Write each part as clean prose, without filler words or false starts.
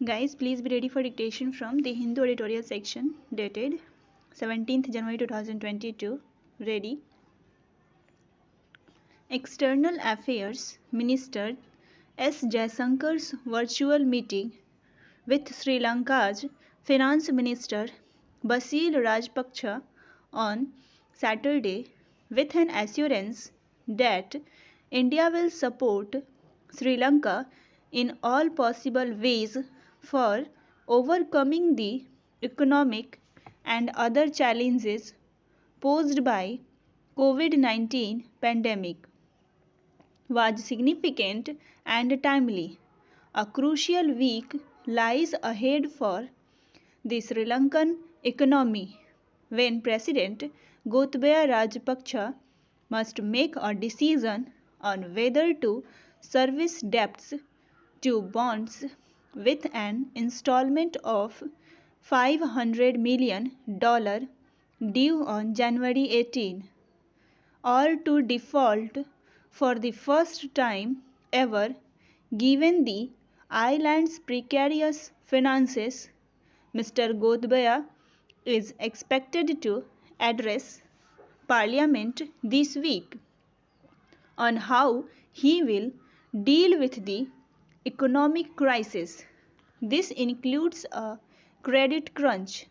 Guys, please be ready for dictation from the Hindu editorial section dated 17th January 2022. Ready? External Affairs Minister S. Jaisankar's virtual meeting with Sri Lanka's Finance Minister Basil Rajapaksa on Saturday with an assurance that India will support Sri Lanka in all possible ways for overcoming the economic and other challenges posed by COVID-19 pandemic was significant and timely. A crucial week lies ahead for the Sri Lankan economy when President Gotabaya Rajapaksa must make a decision on whether to service debts to bonds with an installment of $500 million due on January 18, or to default for the first time ever given the island's precarious finances. Mr. Godbaya is expected to address Parliament this week on how he will deal with the economic crisis. This includes a credit crunch,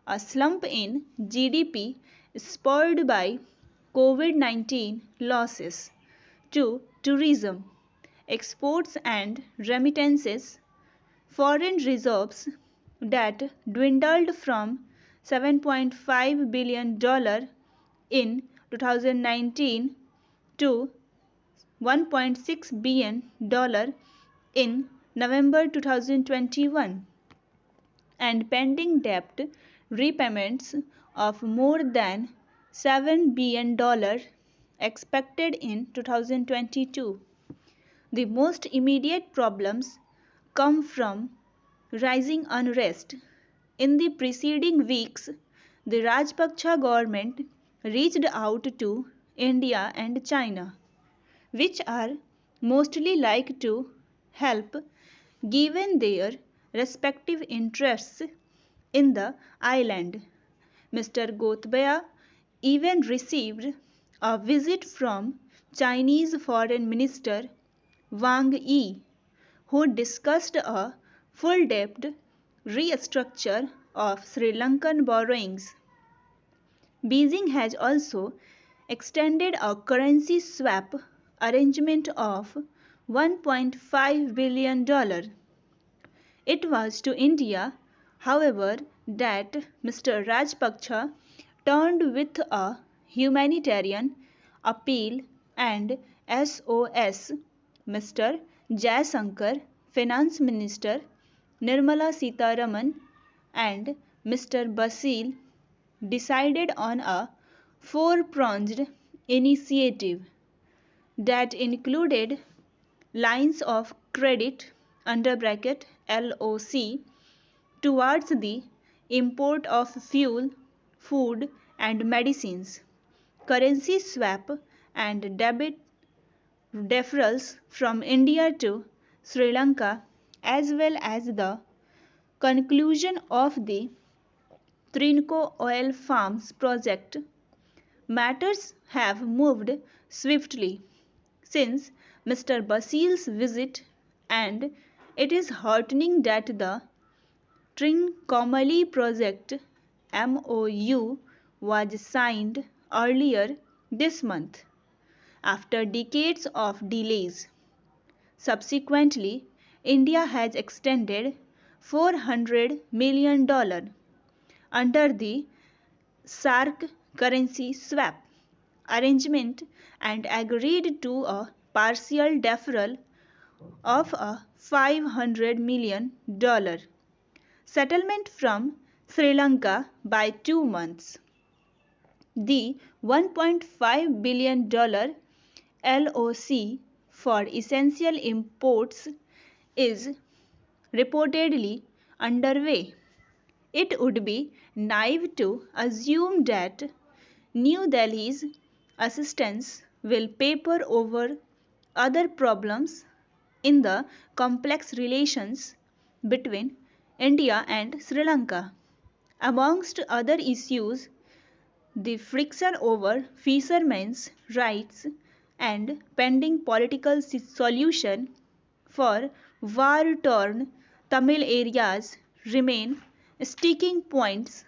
a slump in GDP spurred by COVID-19 losses to tourism, exports and remittances, foreign reserves that dwindled from $7.5 billion in 2019 to $1.6 billion in November 2021, and pending debt repayments of more than $7 billion expected in 2022. The most immediate problems come from rising unrest. In the preceding weeks, the Rajapaksa government reached out to India and China, which are mostly like to help given their respective interests in the island. Mr. Gotabaya even received a visit from Chinese Foreign Minister Wang Yi, who discussed a full debt restructure of Sri Lankan borrowings. Beijing has also extended a currency swap arrangement of $1.5 billion. It was to India, however, that Mr. Rajapaksa turned with a humanitarian appeal and SOS. Mr. Jaisankar, Finance Minister Nirmala Sitharaman, and Mr. Basil decided on a four-pronged initiative that included lines of credit (LOC) towards the import of fuel, food and medicines, currency swap and debit deferrals from India to Sri Lanka, as well as the conclusion of the Trinco oil farms project. Matters have moved swiftly since Mr. Basil's visit, and it is heartening that the Trincomalee project MOU was signed earlier this month after decades of delays. Subsequently, India has extended $400 million under the SARC currency swap arrangement and agreed to a partial deferral of a $500 million settlement from Sri Lanka by 2 months. The $1.5 billion LOC for essential imports is reportedly underway. It would be naive to assume that New Delhi's assistance will paper over other problems in the complex relations between India and Sri Lanka. Amongst other issues, the friction over fishermen's rights and pending political solution for war-torn Tamil areas remain sticking points,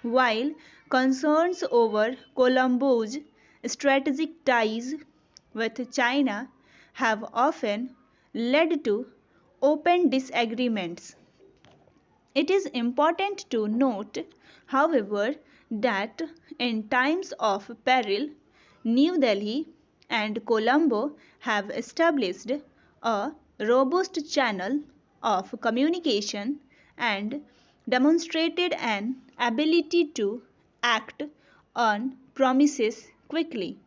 while concerns over Colombo's strategic ties with China have often led to open disagreements. It is important to note, however, that in times of peril, New Delhi and Colombo have established a robust channel of communication and demonstrated an ability to act on promises quickly,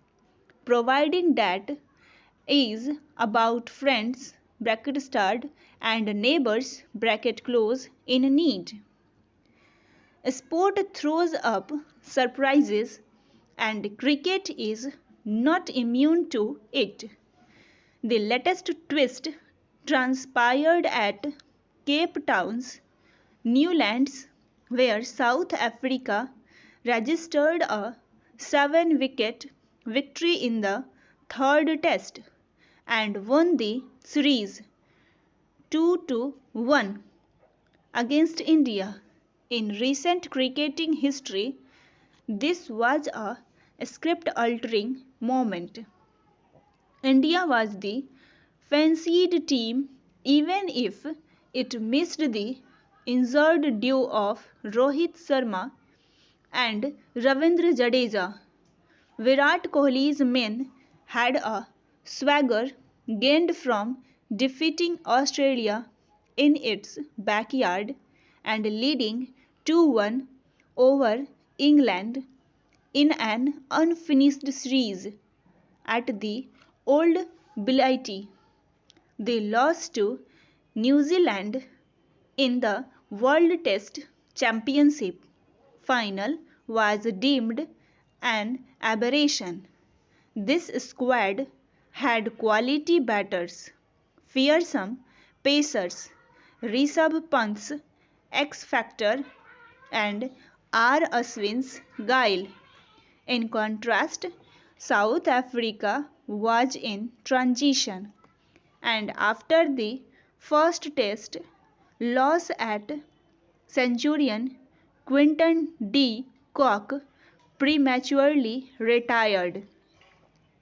providing that is about friends bracket start and neighbors bracket close in need. Sport throws up surprises and cricket is not immune to it. The latest twist transpired at Cape Town's Newlands, where South Africa registered a 7-wicket victory in the third test and won the series 2-1 against India. In recent cricketing history, this was a script-altering moment. India was the fancied team even if it missed the injured duo of Rohit Sharma and Ravindra Jadeja. Virat Kohli's men had a swagger gained from defeating Australia in its backyard and leading 2-1 over England in an unfinished series at the Old Blighty. They lost to New Zealand in the World Test Championship final was deemed an aberration. This squad had quality batters, fearsome pacers, Rishabh Pant's X-Factor and R. Ashwin's guile. In contrast, South Africa was in transition, and after the first test loss at Centurion, Quinton de Kock prematurely retired,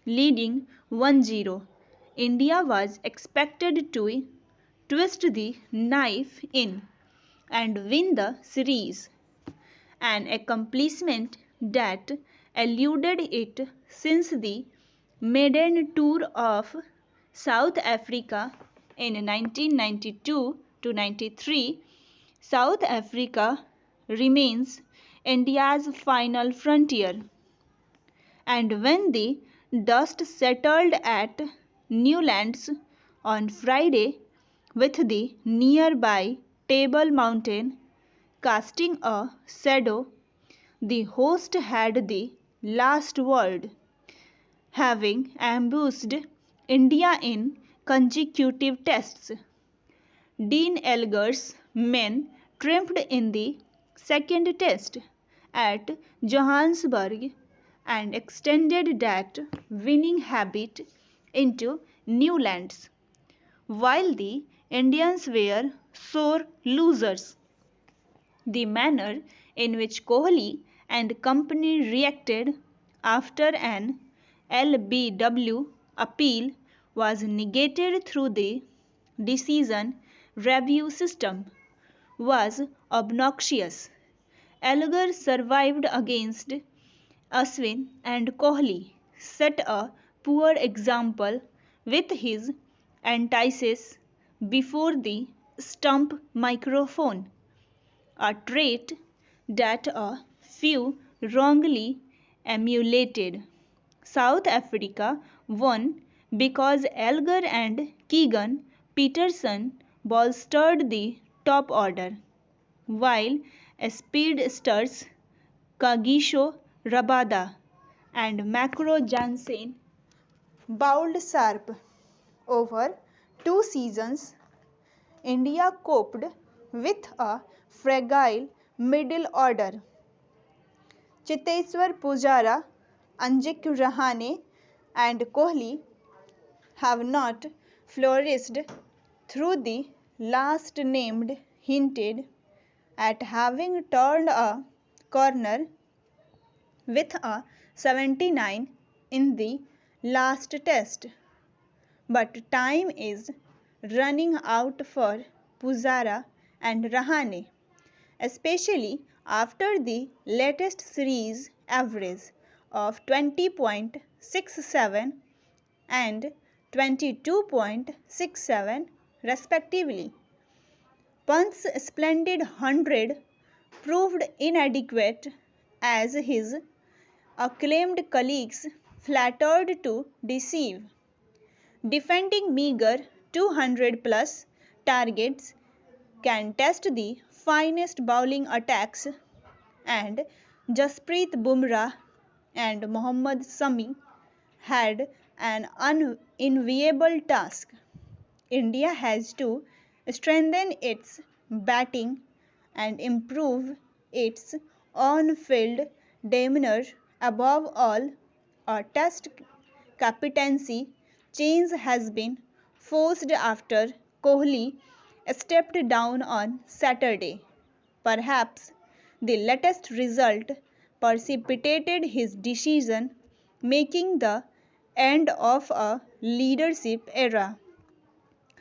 leading 1-0. India was expected to twist the knife in and win the series, an accomplishment that eluded it since the maiden tour of South Africa in 1992-93. South Africa remains India's final frontier, and when the dust settled at Newlands on Friday, with the nearby Table Mountain casting a shadow, the host had the last word, having ambushed India in consecutive tests. Dean Elgar's men triumphed in the second test at Johannesburg and extended that winning habit into Newlands, while the Indians were sore losers. The manner in which Kohli and company reacted after an LBW appeal was negated through the decision review system was obnoxious. Elgar survived against Ashwin and Kohli set a poor example with his antithesis before the stump microphone, a trait that a few wrongly emulated. South Africa won because Elgar and Keegan Peterson bolstered the top order, while speedsters Kagiso Rabada and Macro Jansen bowled sharp. Over 2 seasons, India coped with a fragile middle order. Chiteswar Pujara, Anjik Rahane, and Kohli have not flourished through the last named hinted at having turned a corner with a 79 in the last test. But time is running out for Pujara and Rahane, especially after the latest series average of 20.67 and 22.67 respectively. Pant's splendid 100 proved inadequate as his acclaimed colleagues flattered to deceive. Defending meager 200 plus targets can test the finest bowling attacks, and Jasprit Bumrah and Mohammad Sami had an unenviable task. India has to strengthen its batting and improve its on-field demeanour. Above all, a test captaincy change has been forced after Kohli stepped down on Saturday. Perhaps the latest result precipitated his decision, making the end of a leadership era.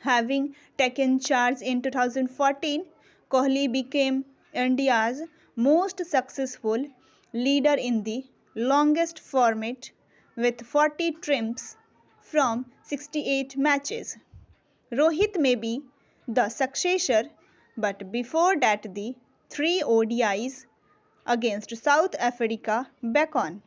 Having taken charge in 2014, Kohli became India's most successful leader in the longest format with 40 triumphs from 68 matches. Rohit may be the successor, but before that the three ODIs against South Africa back on.